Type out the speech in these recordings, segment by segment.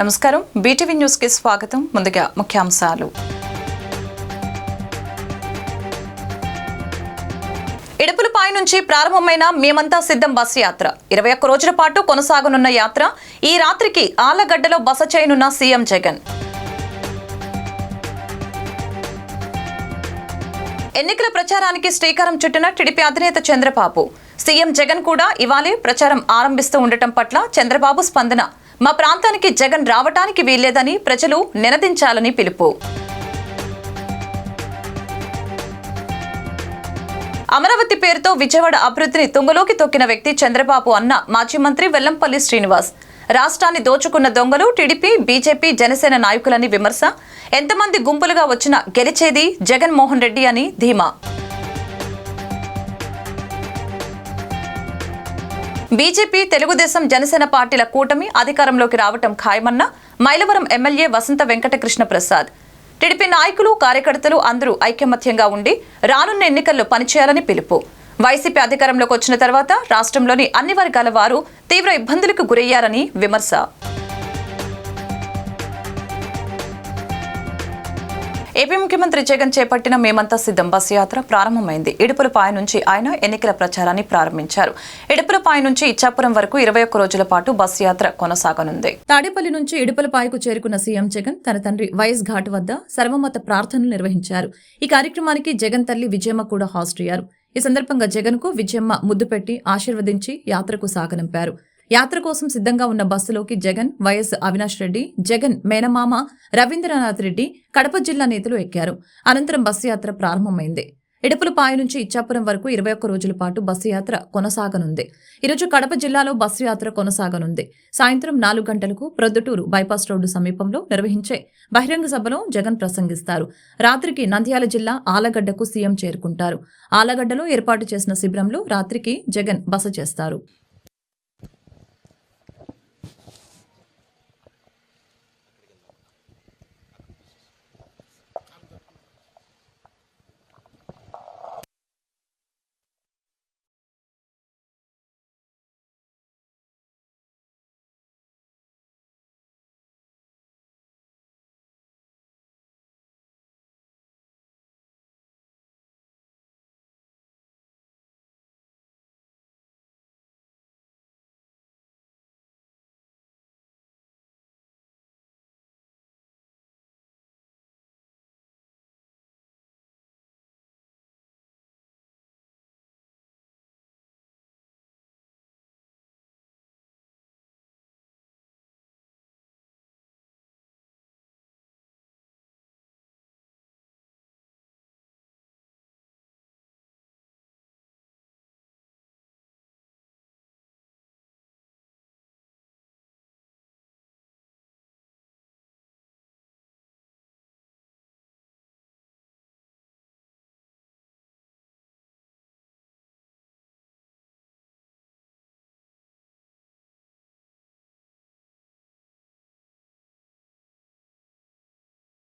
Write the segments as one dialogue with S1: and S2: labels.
S1: నమస్కారం BTV news కి స్వాగతం. ముందుగా ముఖ్యాంశాలు. ఇడుపులపాయ నుంచి ప్రారంభమైన మేమంతా సిద్ధం బస్సు యాత్ర 21 రోజుల పాటు కొనసాగనున్న యాత్ర ఈ రాత్రికి ఆళ్లగడ్డలో బస చేయనున్న సీఎం జగన్. ఎన్నికల ప్రచారానికి శ్రీకారం చుట్టిన టీడీపీ అధినేత చంద్రబాబు. సీఎం జగన్ కూడా ఇవాళే ప్రచారం ఆరంభిస్తూ ఉండటం పట్ల చంద్రబాబు స్పందన. మా ప్రాంతానికి జగన్ రావటానికి వీల్లేదని ప్రజలు నినదించాలని పిలుపు. అమరావతి పేరుతో విజయవాడ అభివృద్ధిని తుంగలోకి తొక్కిన వ్యక్తి చంద్రబాబు అన్న మాజీ మంత్రి వెల్లంపల్లి శ్రీనివాస్. రాష్ట్రాన్ని దోచుకున్న దొంగలు టీడీపీ, బీజేపీ, జనసేన నాయకులని విమర్శ. ఎంతమంది గుంపులుగా వచ్చినా గెలిచేది జగన్మోహన్ రెడ్డి అని ధీమా. బీజేపీ, తెలుగుదేశం, జనసేన పార్టీల కూటమి అధికారంలోకి రావటం ఖాయమన్న మైలవరం ఎమ్మెల్యే వసంత వెంకటకృష్ణ ప్రసాద్. టీడీపీ నాయకులు, కార్యకర్తలు అందరూ ఐకమత్యంగా ఉండి రానున్న ఎన్నికల్లో పనిచేయాలని పిలుపు. వైసీపీ అధికారంలోకి వచ్చిన తర్వాత రాష్ట్రంలోని అన్ని వర్గాల వారు తీవ్ర ఇబ్బందులకు గురయ్యారని విమర్శ. ఏపీ ముఖ్యమంత్రి జగన్ చేపట్టిన మేమంతా సిద్ధం బస్సు యాత్ర ప్రారంభమైంది. ఇడుపులపాయ నుంచి ఆయన ఎన్నికల ప్రచారాన్ని ప్రారంభించారు. ఇడుపులపాయ నుంచి ఇచ్చాపురం వరకు 21 రోజుల పాటు బస్సు యాత్ర కొనసాగనుంది. తాడేపల్లి నుంచి ఇడుపులపాయకు చేరుకున్న సీఎం జగన్ తన తండ్రి వైఎస్ ఘాట్ వద్ద సర్వమత ప్రార్థనలు నిర్వహించారు. ఈ కార్యక్రమానికి జగన్ తల్లి విజయమ్మ కూడా హాజరయ్యారు. ఈ సందర్భంగా జగన్ కు విజయమ్మ ముద్దు పెట్టి ఆశీర్వదించి యాత్రకు సాగనంపారు. యాత్ర కోసం సిద్ధంగా ఉన్న బస్సులోకి జగన్, వైఎస్ అవినాష్ రెడ్డి, జగన్ మేనమామ రవీంద్రనాథ్ రెడ్డి, కడప జిల్లా నేతలు ఎక్కారు. అనంతరం బస్సు యాత్ర ప్రారంభమైంది. ఇడుపులపాయ నుంచి ఇచ్చాపురం వరకు 21 రోజుల పాటు బస్సు యాత్ర కొనసాగనుంది. ఈరోజు కడప జిల్లాలో బస్సు యాత్ర కొనసాగనుంది. సాయంత్రం 4 గంటలకు ప్రొద్దుటూరు బైపాస్ రోడ్డు సమీపంలో నిర్వహించే బహిరంగ సభలో జగన్ ప్రసంగిస్తారు. రాత్రికి నంద్యాల జిల్లా ఆళ్లగడ్డకు సీఎం చేరుకుంటారు. ఆళ్లగడ్డలో ఏర్పాటు చేసిన శిబిరంలో రాత్రికి జగన్ బస చేస్తారు.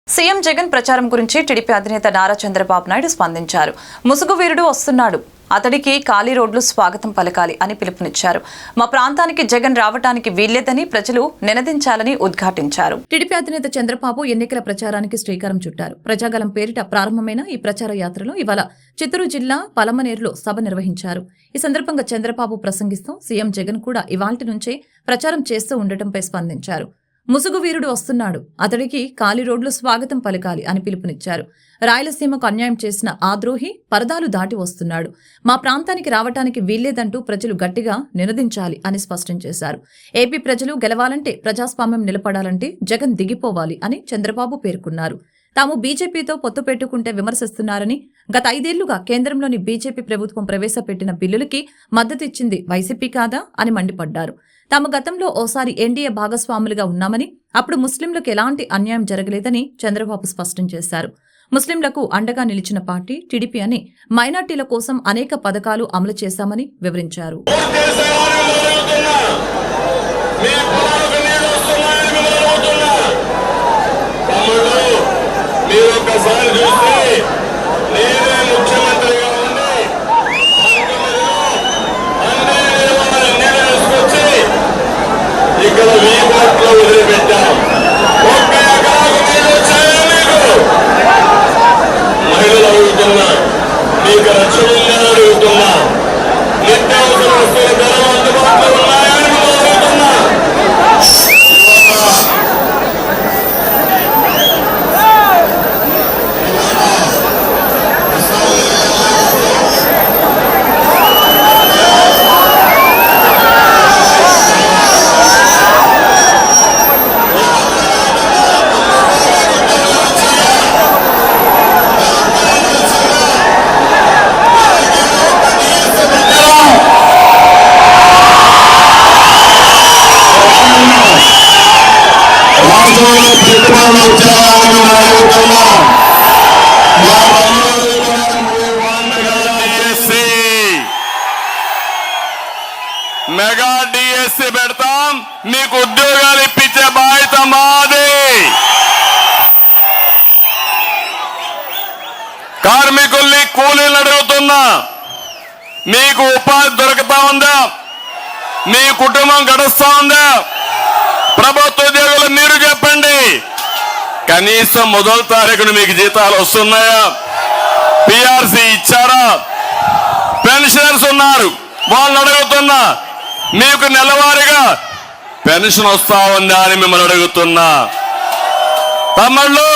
S1: సీఎం జగన్ ప్రచారం గురించి టీడీపీ అధినేత నారా చంద్రబాబు నాయుడు స్పందించారు. ముసుగు వీరుడు వస్తున్నాడు, అతడికి ఖాళీ రోడ్లు స్వాగతం పలకాలి అని పిలుపునిచ్చారు. మా ప్రాంతానికి జగన్ రావటానికి వీల్లేదని ప్రజలు నినదించాలని ఉద్ఘాటించారు. టీడీపీ అధినేత చంద్రబాబు ఎన్నికల ప్రచారానికి శ్రీకారం చుట్టారు. ప్రజాగలం పేరిట ప్రారంభమైన ఈ ప్రచార యాత్రలో ఇవాళ చిత్తూరు జిల్లా పలమనేరులో సభ నిర్వహించారు. ఈ సందర్భంగా చంద్రబాబు ప్రసంగిస్తూ సీఎం జగన్ కూడా ఇవాల్టి నుంచే ప్రచారం చేస్తూ ఉండటంపై స్పందించారు. ముసుగు వీరుడు వస్తున్నాడు, అతడికి ఖాళీ రోడ్లు స్వాగతం పలకాలి అని పిలుపునిచ్చారు. రాయలసీమకు అన్యాయం చేసిన ఆ ద్రోహి పరదాలు దాటి వస్తున్నాడు, మా ప్రాంతానికి రావటానికి వీల్లేదంటూ ప్రజలు గట్టిగా నినదించాలి అని స్పష్టం చేశారు. ఏపీ ప్రజలు గెలవాలంటే, ప్రజాస్వామ్యం నిలబడాలంటే జగన్ దిగిపోవాలి అని చంద్రబాబు పేర్కొన్నారు. తాము బీజేపీతో పొత్తు పెట్టుకుంటే విమర్శిస్తున్నారని, గత 5 ఏళ్లుగా కేంద్రంలోని బీజేపీ ప్రభుత్వం ప్రవేశపెట్టిన బిల్లులకి మద్దతిచ్చింది వైసీపీ కాదా అని మండిపడ్డారు. తాము గతంలో ఓసారి ఎన్డీఏ భాగస్వాములుగా ఉన్నామని, అప్పుడు ముస్లింలకు ఎలాంటి అన్యాయం జరగలేదని చంద్రబాబు స్పష్టం చేశారు. ముస్లింలకు అండగా నిలిచిన పార్టీ టీడీపీ అని, మైనార్టీల కోసం అనేక పథకాలు అమలు చేశామని వివరించారు.
S2: ఇక్కడ 1000 కోట్లు వదిలిపెట్టాం. మీకు రక్షణ ఉందని అడుగుతున్నా. నిత్యావసర వస్తువుల ధరలు అందుబాటులో ఉన్నాయని అడుగుతున్నా. మెగా డిఎస్సి పెడతాం, మీకు ఉద్యోగాలు ఇప్పించే బాధ్యత మాది. కార్మికుల్ని కూలీలు అడుగుతున్నా, మీకు ఉపాధి దొరుకుతా ఉందా? మీ కుటుంబం గడుస్తా ఉందా? ప్రభుత్వ ఉద్యోగులు మీరు చెప్పండి. కనీసం మొదటి తారీఖున మీకు జీతాలు వస్తున్నాయా? పిఆర్సీ ఇచ్చారా? పెన్షనర్స్ ఉన్నారు, వాళ్ళని అడుగుతున్నా, మీకు నెలవారీగా పెన్షన్ వస్తా ఉందా అని మిమ్మల్ని అడుగుతున్నా. తమ్ముళ్ళు,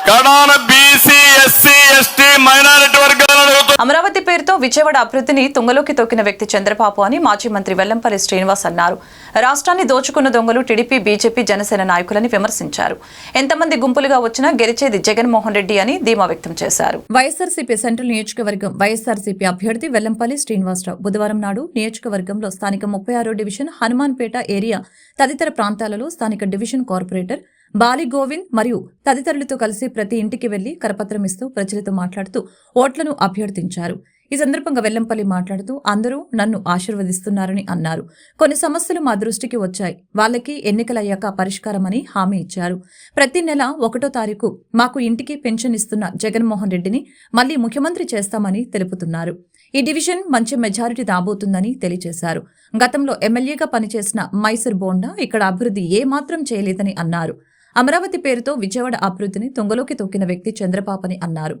S2: కడాన బీసీ, ఎస్సీ, ఎస్టీ, మైనారిటీ వర్గాలను అడుగుతున్నా.
S1: అమరావతి పేరుతో విజయవాడ అభివృద్ధిని తుంగలోకి తొక్కిన వ్యక్తి చంద్రబాబు అని మాజీ మంత్రి వెల్లంపల్లి శ్రీనివాస్ అన్నారు. రాష్ట్రాన్ని దోచుకున్న దొంగలు టీడీపీ, బీజేపీ, జనసేన నాయకులని విమర్శించారు. ఎంతమంది గుంపులుగా వచ్చినా గెలిచేది జగన్మోహన్ రెడ్డి అని ధీమా వ్యక్తం చేశారు. వైఎస్ఆర్సీపీ సెంట్రల్ నియోజకవర్గం వైఎస్ఆర్సీపీ అభ్యర్థి వెల్లంపల్లి శ్రీనివాసరావు బుధవారం నాడు నియోజకవర్గంలో స్థానిక 36వ డివిజన్ హనుమాన్పేట ఏరియా తదితర ప్రాంతాలలో స్థానిక డివిజన్ కార్పొరేటర్ బాలి గోవింద్ మరియు తదితరులతో కలిసి ప్రతి ఇంటికి వెళ్లి కరపత్రం ఇస్తూ ప్రజలతో మాట్లాడుతూ ఓట్లను అభ్యర్థించారు. ఈ సందర్భంగా వెల్లంపల్లి మాట్లాడుతూ అందరూ నన్ను ఆశీర్వదిస్తున్నారని అన్నారు. కొన్ని సమస్యలు మా దృష్టికి వచ్చాయి, వాళ్ళకి ఎన్నికలయ్యాక పరిష్కారమని హామీ ఇచ్చారు. ప్రతి నెల 1వ తారీఖు మాకు ఇంటికి పెన్షన్ ఇస్తున్న జగన్మోహన్ రెడ్డిని మళ్లీ ముఖ్యమంత్రి చేస్తామని తెలుపుతున్నారు. ఈ డివిజన్ మంచి మెజారిటీ రాబోతుందని తెలియజేశారు. గతంలో ఎమ్మెల్యేగా పనిచేసిన మైసూర్ బోండా ఇక్కడ అభివృద్ధి ఏమాత్రం చేయలేదని అన్నారు. అమరావతి పేరుతో విజయవాడ అభివృద్ధిని తుంగలోకి తొక్కిన వ్యక్తి చంద్రబాబు అన్నారు.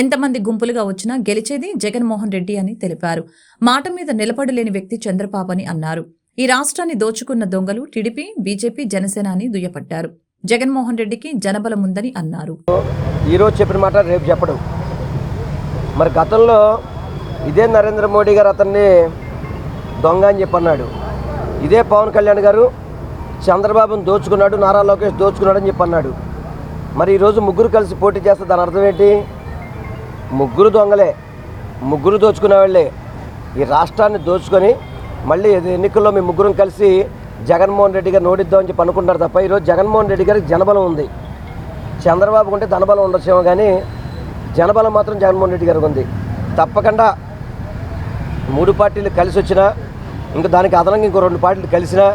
S1: ఎంతమంది గుంపులుగా వచ్చినా గెలిచేది జగన్మోహన్ రెడ్డి అని తెలిపారు. మాట మీద నిలబడలేని వ్యక్తి చంద్రబాబు అన్నారు. ఈ రాష్ట్రాన్ని దోచుకున్న దొంగలు టీడీపీ, బీజేపీ, జనసేన అని దుయ్యపట్టారు. జగన్మోహన్ రెడ్డికి జనబలం ఉందని అన్నారు.
S3: ఈరోజు చెప్పిన మాట రేపు చెప్పడు. మరి గతంలో ఇదే నరేంద్ర మోడీ గారు అతన్ని దొంగ అని చెప్పన్నాడు. ఇదే పవన్ కళ్యాణ్ గారు చంద్రబాబును దోచుకున్నాడు, నారా లోకేష్ దోచుకున్నాడు అని చెప్పన్నాడు. మరి ఈరోజు ముగ్గురు కలిసి పోటీ చేస్తే దాని అర్థం ఏంటి? ముగ్గురు దొంగలే, ముగ్గురు దోచుకునే వాళ్ళే. ఈ రాష్ట్రాన్ని దోచుకొని మళ్ళీ ఎన్నికల్లో మీ ముగ్గురం కలిసి జగన్మోహన్ రెడ్డి గారిని ఓడిద్దామని చెప్పి అనుకుంటారు తప్ప ఈరోజు జగన్మోహన్ రెడ్డి గారికి జనబలం ఉంది. చంద్రబాబు కంటే ధనబలం ఉండొచ్చేమో కానీ జనబలం మాత్రం జగన్మోహన్ రెడ్డి గారికి ఉంది. తప్పకుండా 3 పార్టీలు కలిసి వచ్చినా, ఇంకా దానికి అదనంగా ఇంకో 2 పార్టీలు కలిసినా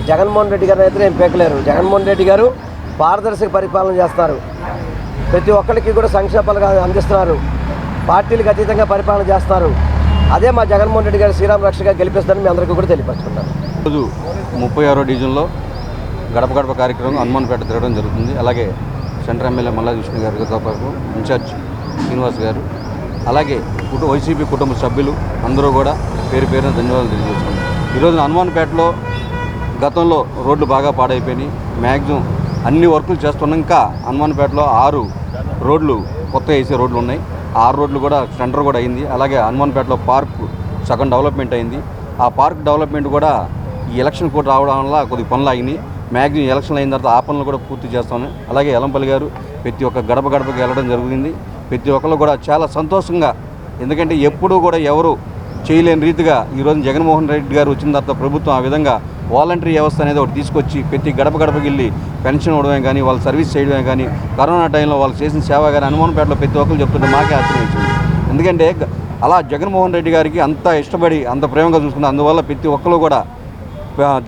S3: జగన్మోహన్ రెడ్డి గారిని అయితే ఏం పేకలేరు. జగన్మోహన్ రెడ్డి గారు పారదర్శక పరిపాలన చేస్తారు, ప్రతి ఒక్కరికి కూడా సంక్షేమాలుగా అందిస్తున్నారు, పార్టీలకు అతీతంగా పరిపాలన చేస్తున్నారు. అదే మా జగన్మోహన్ రెడ్డి గారు శ్రీరామ రక్షగా గెలిపిస్తారని మీ అందరికీ కూడా తెలియపరుచుకున్నాను.
S4: ఈరోజు 36వ డివిజన్లో గడప గడప కార్యక్రమం హనుమాన్పేట తిరగడం జరుగుతుంది. అలాగే సెంట్రల్ ఎమ్మెల్యే మల్లాది విష్ణు గారితో పాటు ఇన్ఛార్జ్ శ్రీనివాస్ గారు, అలాగే వైసీపీ కుటుంబ సభ్యులు అందరూ కూడా పేరు పేరున ధన్యవాదాలు తెలియజేసుకున్నారు. ఈరోజు హనుమాన్పేటలో గతంలో రోడ్లు బాగా పాడైపోయినాయి. మ్యాక్సిమం అన్ని వర్కులు చేస్తున్నాం. ఇంకా హనుమాన్పేటలో 6 రోడ్లు కొత్త వేసే రోడ్లు ఉన్నాయి. 6 రోడ్లు కూడా టెండర్ కూడా అయింది. అలాగే హనుమాన్పేటలో పార్క్ సగం డెవలప్మెంట్ అయింది. ఆ పార్క్ డెవలప్మెంట్ కూడా ఈ ఎలక్షన్ కూడా రావడం వల్ల కొద్ది పనులు ఆగినాయి. మ్యాక్సిమం ఎలక్షన్ అయిన తర్వాత ఆ పనులు కూడా పూర్తి చేస్తాను. అలాగే వెల్లంపల్లి గారు ప్రతి ఒక్క గడప గడపకి వెళ్ళడం జరుగుతుంది. ప్రతి ఒక్కరు కూడా చాలా సంతోషంగా, ఎందుకంటే ఎప్పుడూ కూడా ఎవరు చేయలేని రీతిగా ఈరోజు జగన్మోహన్ రెడ్డి గారు వచ్చిన తర్వాత ప్రభుత్వం ఆ విధంగా వాలంటరీ వ్యవస్థ అనేది ఒకటి తీసుకొచ్చి ప్రతి గడప గడపకి వెళ్ళి పెన్షన్ ఇవ్వడమే కానీ, వాళ్ళు సర్వీస్ చేయడమే కానీ, కరోనా టైంలో వాళ్ళు చేసిన సేవ కానీ హనుమాన్పేటలో ప్రతి ఒక్కరు చెప్తుంటే మాకే ఆశ్చర్యం వచ్చింది. ఎందుకంటే అలా జగన్మోహన్ రెడ్డి గారికి అంత ఇష్టపడి అంత ప్రేమగా చూసుకున్నారు. అందువల్ల ప్రతి ఒక్కరు కూడా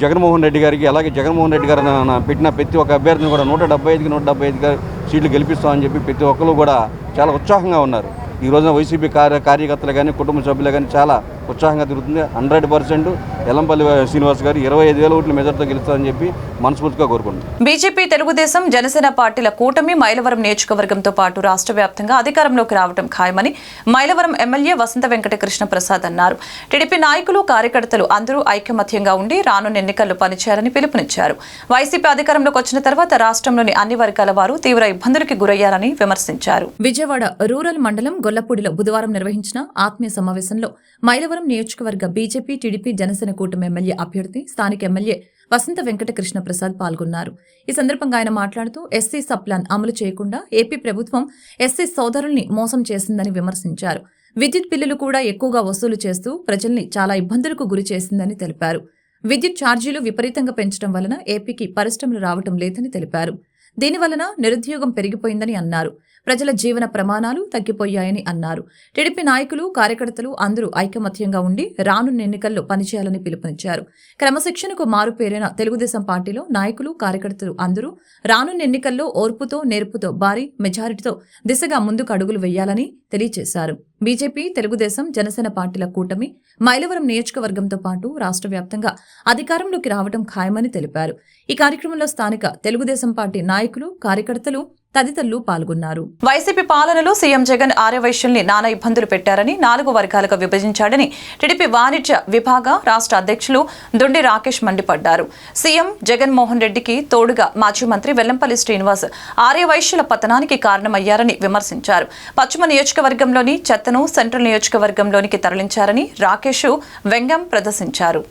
S4: జగన్మోహన్ రెడ్డి గారికి, అలాగే జగన్మోహన్ రెడ్డి గారు పెట్టిన ప్రతి ఒక్క అభ్యర్థిని కూడా 175కి 175 సీట్లు గెలిపిస్తామని చెప్పి ప్రతి ఒక్కరు కూడా చాలా ఉత్సాహంగా ఉన్నారు. ఈ రోజున వైసీపీ కార్యకర్తలు కానీ, కుటుంబ సభ్యులు కానీ చాలా ఉత్సాహంగా తిరుగుతుంది. 100% వెల్లంపల్లి శ్రీనివాస్ గారు 25,000 ఓట్ల మెజార్టీతో గెలుస్తారని చెప్పి మనస్ఫూర్తిగా కోరుకుంటున్నాను.
S1: బీజేపీ, తెలుగుదేశం, జనసేన పార్టీల కూటమి మైలవరం నియోజకవర్గంతో పాటు రాష్ట్ర వ్యాప్తంగా అధికారంలోకి రావడం ఖాయమని మైలవరం ఎమ్మెల్యే వసంత వెంకట కృష్ణ ప్రసాద్ అన్నారు. టీడీపీ నాయకులు, కార్యకర్తలు అందరూ ఐకమత్యంగా ఉండి రానున్న ఎన్నికల్లో పనిచేయాలని పిలుపునిచ్చారు. వైసీపీ అధికారంలోకి వచ్చిన తర్వాత రాష్ట్రంలోని అన్ని వర్గాల వారు తీవ్ర ఇబ్బందులకి గురయ్యారని విమర్శించారు. విజయవాడ రూరల్ మండలం గొల్లపూడిలో బుధవారం నిర్వహించిన ఆత్మీయ సమావేశంలో మైలవరం నియోజకవర్గ బీజేపీ, టీడీపీ, జనసేన కూటమి ఎమ్మెల్యే అభ్యర్థి స్థానిక ఎమ్మెల్యే వసంత వెంకట కృష్ణ ప్రసాద్ పాల్గొన్నారు. ఈ సందర్భంగా ఆయన మాట్లాడుతూ ఎస్సీ సబ్ ప్లాన్ అమలు చేయకుండా ఏపీ ప్రభుత్వం ఎస్సీ సోదరుల్ని మోసం చేసిందని విమర్శించారు. విద్యుత్ బిల్లులు కూడా ఎక్కువగా వసూలు చేస్తూ ప్రజల్ని చాలా ఇబ్బందులకు గురి చేసిందని తెలిపారు. విద్యుత్ ఛార్జీలు విపరీతంగా పెంచడం వలన ఏపీకి పరిశ్రమలు రావటం లేదని తెలిపారు. దీనివలన నిరుద్యోగం పెరిగిపోయిందని అన్నారు. ప్రజల జీవన ప్రమాణాలు తగ్గిపోయాయని అన్నారు. టీడీపీ నాయకులు, కార్యకర్తలు అందరూ ఐకమత్యంగా ఉండి రానున్న ఎన్నికల్లో పనిచేయాలని పిలుపునిచ్చారు. క్రమశిక్షణకు మారుపేరైన తెలుగుదేశం పార్టీలో నాయకులు, కార్యకర్తలు అందరూ రానున్న ఎన్నికల్లో ఓర్పుతో, నేర్పుతో భారీ మెజారిటీతో దిశగా ముందుకు అడుగులు వేయాలని తెలియజేశారు. బీజేపీ, తెలుగుదేశం, జనసేన పార్టీల కూటమి మైలవరం నియోజకవర్గంతో పాటు రాష్ట్ర వ్యాప్తంగా అధికారంలోకి రావడం ఖాయమని తెలిపారు. ఈ కార్యక్రమంలో స్థానిక తెలుగుదేశం పార్టీ నాయకులు, కార్యకర్తలు తదితరులు పాల్గొన్నారు. వైసీపీ పాలనలో సీఎం జగన్ ఆర్యవైశ్యుల్ని నానా ఇబ్బందులు పెట్టారని, 4 వర్గాలుగా విభజించాడని టీడీపీ వాణిజ్య విభాగ రాష్ట్ర అధ్యక్షులు దుండి రాకేష్ మండిపడ్డారు. సీఎం జగన్మోహన్ రెడ్డికి తోడుగా మాజీ మంత్రి వెల్లంపల్లి శ్రీనివాస్ ఆర్యవైశ్యుల పతనానికి కారణమయ్యారని విమర్శించారు. పశ్చిమ నియోజకవర్గంలోని చెత్తను సెంట్రల్ నియోజకవర్గంలోనికి తరలించారని రాకేష్ వ్యంగ్యం ప్రదర్శించారు.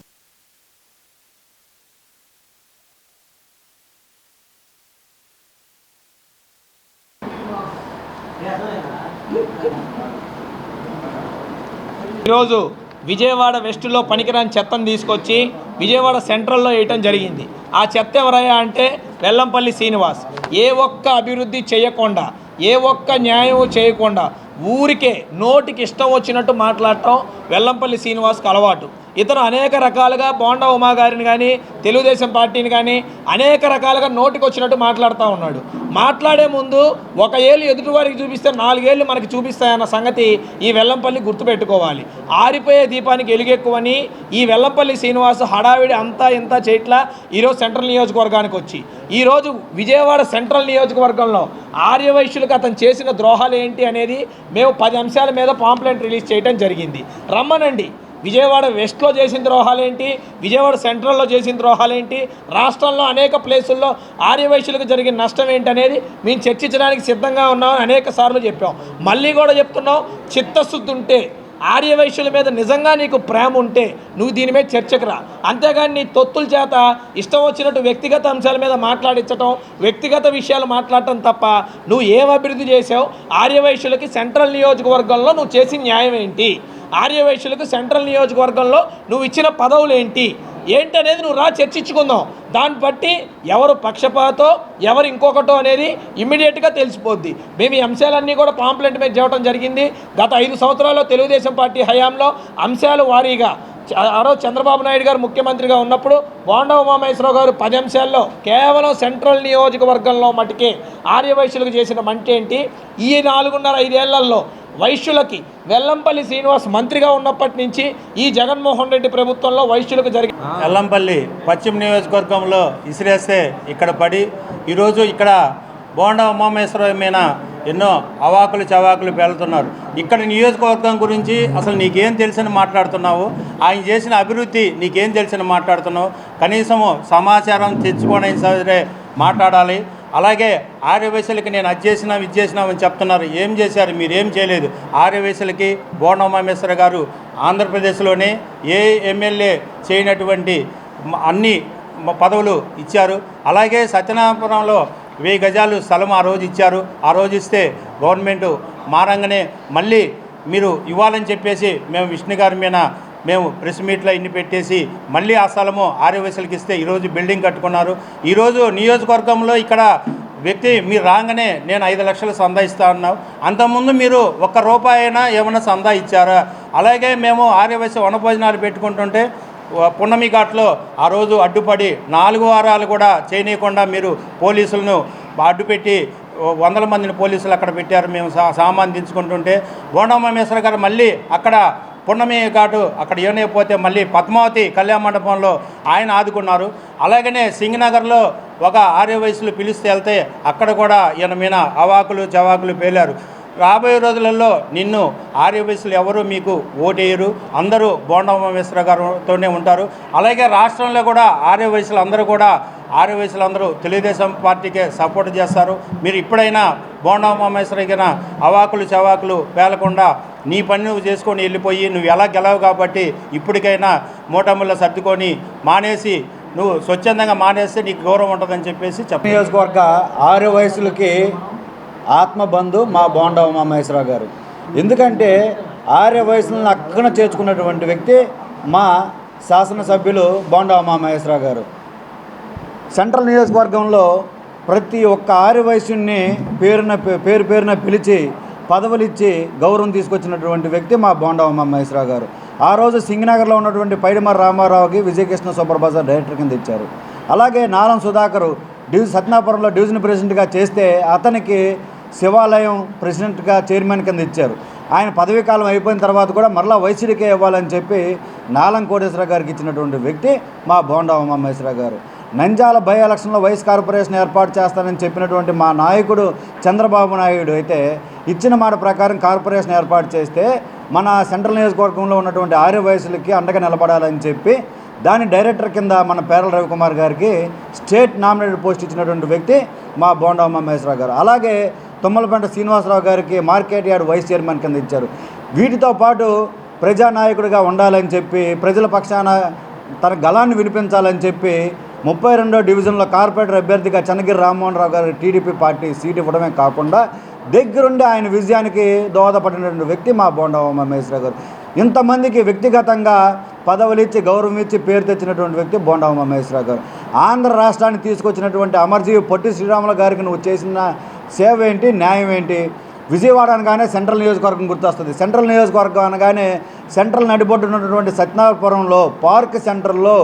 S5: ఈరోజు విజయవాడ వెస్టులో పనికిరాని చెత్తను తీసుకొచ్చి విజయవాడ సెంట్రల్లో వేయటం జరిగింది. ఆ చెత్త ఎవరయ్యా అంటే వెల్లంపల్లి శ్రీనివాస్. ఏ ఒక్క అభివృద్ధి చేయకుండా, ఏ ఒక్క న్యాయం చేయకుండా ఊరికే నోటికి ఇష్టం వచ్చినట్టు మాట్లాడటం వెల్లంపల్లి శ్రీనివాస్కి అలవాటు. ఇతను అనేక రకాలుగా బోండా ఉమా గారిని కానీ, తెలుగుదేశం పార్టీని కానీ అనేక రకాలుగా నోటికి వచ్చినట్టు మాట్లాడుతూ ఉన్నాడు. మాట్లాడే ముందు 1 ఏళ్ళు ఎదుటివారికి చూపిస్తే 4 ఏళ్ళు మనకి చూపిస్తాయన్న సంగతి ఈ వెల్లంపల్లి గుర్తుపెట్టుకోవాలి. ఆరిపోయే దీపానికి ఎలుగెక్కువని ఈ వెల్లంపల్లి శ్రీనివాస్ హడావిడి అంతా ఇంత చేయట్లా. ఈరోజు సెంట్రల్ నియోజకవర్గానికి వచ్చి ఈరోజు విజయవాడ సెంట్రల్ నియోజకవర్గంలో ఆర్యవైశ్యులకు అతను చేసిన ద్రోహాలు ఏంటి అనేది మేము 10 అంశాల మీద పాంప్లెంట్ రిలీజ్ చేయడం జరిగింది. రమ్మనండి. విజయవాడ వెస్ట్లో చేసిన ద్రోహాలేంటి, విజయవాడ సెంట్రల్లో చేసిన ద్రోహాలేంటి, రాష్ట్రంలో అనేక ప్లేసుల్లో ఆర్యవైశ్యులకు జరిగిన నష్టం ఏంటి అనేది మేము చర్చించడానికి సిద్ధంగా ఉన్నామని అనేక సార్లు చెప్పాం. మళ్ళీ కూడా చెప్తున్నాం, చిత్తశుద్ధి ఉంటే, ఆర్యవైశ్యుల మీద నిజంగా నీకు ప్రేమ ఉంటే నువ్వు దీని మీద చర్చకు రా. అంతేగాని నీ తొత్తుల చేత ఇష్టం వచ్చినట్టు వ్యక్తిగత అంశాల మీద మాట్లాడించడం, వ్యక్తిగత విషయాలు మాట్లాడటం తప్ప నువ్వు ఏం అభివృద్ధి చేసావు, ఆర్యవైశ్యులకి సెంట్రల్ నియోజకవర్గంలో నువ్వు చేసిన న్యాయం ఏంటి, ఆర్యవైశ్యులకు సెంట్రల్ నియోజకవర్గంలో నువ్వు ఇచ్చిన పదవులు ఏంటనేది నువ్వు రా, చర్చించుకుందాం. దాన్ని బట్టి ఎవరు పక్షపాతో ఎవరు ఇంకొకటో అనేది ఇమ్మీడియట్గా తెలిసిపోద్ది. మేము ఈ అంశాలన్నీ కూడా పాంప్లెంట్ మీద చేయడం జరిగింది. గత 5 సంవత్సరాల్లో తెలుగుదేశం పార్టీ హయాంలో అంశాలు వారీగా ఆ రోజు చంద్రబాబు నాయుడు గారు ముఖ్యమంత్రిగా ఉన్నప్పుడు బోండా ఉమామహేశ్వరరావు గారు 10 అంశాల్లో కేవలం సెంట్రల్ నియోజకవర్గంలో మటుకే ఆర్యవైశ్యులకు చేసిన మంటేంటి, ఈ 4.5 ఏళ్లలో వైశ్యులకి వెల్లంపల్లి శ్రీనివాస్ మంత్రిగా ఉన్నప్పటి నుంచి ఈ జగన్మోహన్ రెడ్డి ప్రభుత్వంలో వైశ్యులకు జరిగి
S6: వెల్లంపల్లి పశ్చిమ నియోజకవర్గంలో ఇసిరేస్తే ఇక్కడ పడి ఈరోజు ఇక్కడ బోండా ఉమామహేశ్వరరావు మీద ఎన్నో అవాకులు చవాకులు పేలుతున్నారు. ఇక్కడ నియోజకవర్గం గురించి అసలు నీకేం తెలిసని మాట్లాడుతున్నావు, ఆయన చేసిన అభివృద్ధి నీకేం తెలిసని మాట్లాడుతున్నావు, కనీసము సమాచారం తెచ్చుకోవడానికి సరే మాట్లాడాలి. అలాగే ఆర్యవైశ్యులకి నేను అది చేసినా ఇది చేసినామని చెప్తున్నారు. ఏం చేశారు? మీరు ఏం చేయలేదు. ఆర్యవైశ్యులకి బోండా ఉమామహేశ్వర గారు ఆంధ్రప్రదేశ్లోనే ఏ ఎమ్మెల్యే చేయనటువంటి అన్ని పదవులు ఇచ్చారు. అలాగే సత్యనారాయణపురంలో 1000 గజాలు స్థలం ఆ రోజు ఇచ్చారు. ఆ రోజు ఇస్తే గవర్నమెంట్ మారంగానే మళ్ళీ మీరు ఇవ్వాలని చెప్పేసి మేము విష్ణు గారి మీద మేము ప్రెస్ మీట్లో ఇన్ని పెట్టేసి మళ్ళీ ఆ స్థలము ఆర్యవైశ్యులకి ఇస్తే ఈరోజు బిల్డింగ్ కట్టుకున్నారు. ఈరోజు నియోజకవర్గంలో ఇక్కడ వ్యక్తి మీరు రాగానే నేను 5 లక్షలు సందా ఇస్తా అన్నావు. అంతకుముందు మీరు ₹1 అయినా ఏమైనా సందా ఇచ్చారా? అలాగే మేము ఆర్యవైశ్య వనభోజనాలు పెట్టుకుంటుంటే పున్నమి ఘాట్లో ఆ రోజు అడ్డుపడి 4 వారాలు కూడా చేయనీయకుండా మీరు పోలీసులను అడ్డుపెట్టి 100 మందిని పోలీసులు అక్కడ పెట్టారు. మేము సామాన్ దించుకుంటుంటే బోండా ఉమామహేశ్వర గారు మళ్ళీ అక్కడ పున్నమి ఘాటు అక్కడ ఏమైపోతే మళ్ళీ పద్మావతి కళ్యాణ మండపంలో ఆయన ఆదుకున్నారు. అలాగనే సింగనగర్లో ఒక ఆర్య వయసులు పిలిస్తే వెళ్తే అక్కడ కూడా ఈయన మీద అవాకులు చవాకులు పేలారు. రాబోయే రోజులలో నిన్ను ఆర్య వయసులు ఎవరు మీకు ఓటేయరు, అందరూ బోండా ఉమామహేశ్వర గారితోనే ఉంటారు. అలాగే రాష్ట్రంలో కూడా ఆర్య వయసులు అందరూ తెలుగుదేశం పార్టీకే సపోర్ట్ చేస్తారు. మీరు ఇప్పుడైనా బోండా ఉమామహేశ్వర గారి అవాకులు చవాకులు పేలకుండా నీ పని నువ్వు చేసుకొని వెళ్ళిపోయి నువ్వు ఎలా గెలవు కాబట్టి ఇప్పటికైనా మూటముల్లో సర్దుకొని మానేసి నువ్వు స్వచ్ఛందంగా మానేస్తే నీకు గౌరవం ఉంటుందని చెప్పేసి
S7: నియోజకవర్గ ఆర్య వయసులకి ఆత్మబంధు మా బోండా ఉమామహేశ్వరరావు గారు. ఎందుకంటే ఆర్య వయసులను అక్కన చేర్చుకున్నటువంటి వ్యక్తి మా శాసనసభ్యులు బోండా ఉమామహేశ్వరరావు గారు. సెంట్రల్ నియోజకవర్గంలో ప్రతి ఒక్క ఆర్య వయసుని పేరున పిలిచి పదవులు ఇచ్చి గౌరవం తీసుకొచ్చినటువంటి వ్యక్తి మా బోండా ఉమామహేశ్వరరావు గారు. ఆ రోజు సింగనగర్లో ఉన్నటువంటి పైడిమర్రి రామారావుకి విజయకృష్ణ సూపర్ బజార్ డైరెక్టర్ కింద ఇచ్చారు. అలాగే నాలం సుధాకర్ సత్యనాపురంలో డివిజన్ ప్రెసిడెంట్గా చేస్తే అతనికి శివాలయం ప్రెసిడెంట్గా చైర్మన్ కింద ఇచ్చారు. ఆయన పదవీ కాలం అయిపోయిన తర్వాత కూడా మరలా వైసీడీకే ఇవ్వాలని చెప్పి నాలం కోటేశ్వర గారికి ఇచ్చినటువంటి వ్యక్తి మా బోండా ఉమామహేశ్వరరావు గారు. నంద్యాల బై ఎలక్షన్లో వైస్ కార్పొరేషన్ ఏర్పాటు చేస్తానని చెప్పినటువంటి మా నాయకుడు చంద్రబాబు నాయుడు అయితే ఇచ్చిన మాట ప్రకారం కార్పొరేషన్ ఏర్పాటు చేస్తే మన సెంట్రల్ నియోజకవర్గంలో ఉన్నటువంటి ఆర్య వయసులకి అండగా నిలబడాలని చెప్పి దాని డైరెక్టర్ కింద మన పేర్ల రవికుమార్ గారికి స్టేట్ నామినేటెడ్ పోస్ట్ ఇచ్చినటువంటి వ్యక్తి మా బోండా ఉమామహేశ్వరరావు గారు. అలాగే తుమ్మలపేంట శ్రీనివాసరావు గారికి మార్కెట్ యార్డ్ వైస్ చైర్మన్ కింద ఇచ్చారు. వీటితో పాటు ప్రజానాయకుడిగా ఉండాలని చెప్పి ప్రజల పక్షాన తన గళాన్ని వినిపించాలని చెప్పి 32వ డివిజన్లో కార్పొరేటర్ అభ్యర్థిగా చెన్నగిరి రామ్మోహన్ రావు గారు టీడీపీ పార్టీ సీటు ఇవ్వడమే కాకుండా దగ్గరుండి ఆయన విజయానికి దోహదపడినటువంటి వ్యక్తి మా బోండా ఉమామహేశ్వరరావు గారు. ఇంతమందికి వ్యక్తిగతంగా పదవులు ఇచ్చి గౌరవం ఇచ్చి పేరు తెచ్చినటువంటి వ్యక్తి బోండా ఉమామహేశ్వరరావు గారు. ఆంధ్ర రాష్ట్రాన్ని తీసుకొచ్చినటువంటి అమర్జీవి పొట్టి శ్రీరాములు గారికి నువ్వు చేసిన సేవ ఏంటి, న్యాయం ఏంటి? విజయవాడ అనగానే సెంట్రల్ నియోజకవర్గం గుర్తొస్తుంది. సెంట్రల్ నియోజకవర్గం అనగానే సెంట్రల్ నడిబొడ్డు ఉన్నటువంటి సత్యనారాయణపురంలో పార్క్ సెంటర్లో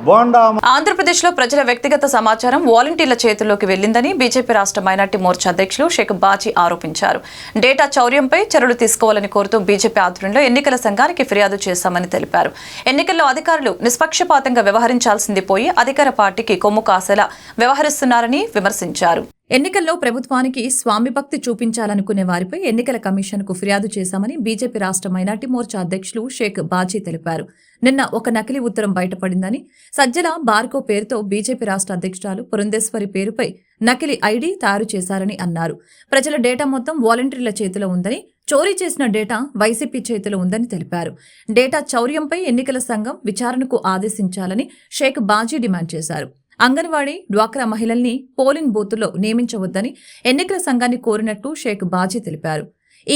S7: బోండా.
S1: ఆంధ్రప్రదేశ్లో ప్రజల వ్యక్తిగత సమాచారం వాలంటీర్ల చేతుల్లోకి వెళ్లిందని బీజేపీ రాష్ట్ర మైనార్టీ మోర్చా అధ్యక్షులు షేక్ బాజీ ఆరోపించారు. డేటా చౌర్యంపై చర్యలు తీసుకోవాలని కోరుతూ బీజేపీ ఆధ్వర్యంలో ఎన్నికల సంఘానికి ఫిర్యాదు చేశామని తెలిపారు. ఎన్నికల్లో అధికారులు నిష్పక్షపాతంగా వ్యవహరించాల్సింది పోయి అధికార పార్టీకి కొమ్ము కాసేలా వ్యవహరిస్తున్నారని విమర్శించారు. ఎన్నికల్లో ప్రభుత్వానికి స్వామిభక్తి చూపించాలనుకునే వారిపై ఎన్నికల కమిషన్కు ఫిర్యాదు చేశామని బీజేపీ రాష్ట్ర మైనార్టీ మోర్చా అధ్యక్షులు షేక్ బాజీ తెలిపారు. నిన్న ఒక నకిలీ ఉత్తరం బయటపడిందని, సజ్జల బార్కో పేరుతో బీజేపీ రాష్ట్ర అధ్యక్షురాలు పురంధేశ్వరి పేరుపై నకిలీ ఐడీ తయారు చేశారని అన్నారు. ప్రజల డేటా మొత్తం వాలంటీర్ల చేతిలో ఉందని, చోరీ చేసిన డేటా వైసీపీ చేతిలో ఉందని తెలిపారు. డేటా చౌర్యంపై ఎన్నికల సంఘం విచారణకు ఆదేశించాలని షేక్ బాజీ డిమాండ్ చేశారు. అంగన్వాడీ, డ్వాక్రా మహిళల్ని పోలింగ్ బూతుల్లో నియమించవద్దని ఎన్నికల సంఘాన్ని కోరినట్టు షేక్ బాజీ తెలిపారు.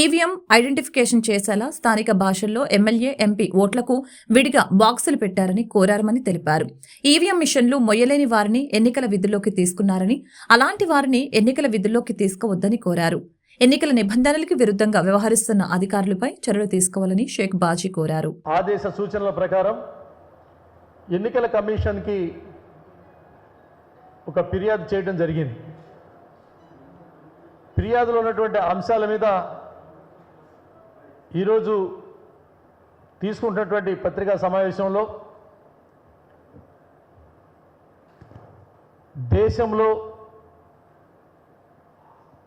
S1: ఈవీఎం ఐడెంటిఫికేషన్ చేసేలా స్థానిక భాషల్లో ఎమ్మెల్యే, ఎంపీ ఓట్లకు విడిగా బాక్సులు పెట్టారని కోరారని తెలిపారు. ఈవీఎం మిషన్లు మొయ్యలేని వారిని ఎన్నికల విధుల్లోకి తీసుకున్నారని, అలాంటి వారిని ఎన్నికల విధుల్లోకి తీసుకోవద్దని కోరారు. ఎన్నికల నిబంధనలకు విరుద్ధంగా వ్యవహరిస్తున్న అధికారులపై చర్యలు తీసుకోవాలని షేక్ బాజీ కోరారు.
S8: ఆదేశ సూచనల ప్రకారం ఎన్నికల కమిషన్కి ఒక ఫిర్యాదు చేయడం జరిగింది. ఫిర్యాదులో ఉన్నటువంటి అంశాల మీద ఈరోజు తీసుకుంటున్నటువంటి పత్రికా సమావేశంలో దేశంలో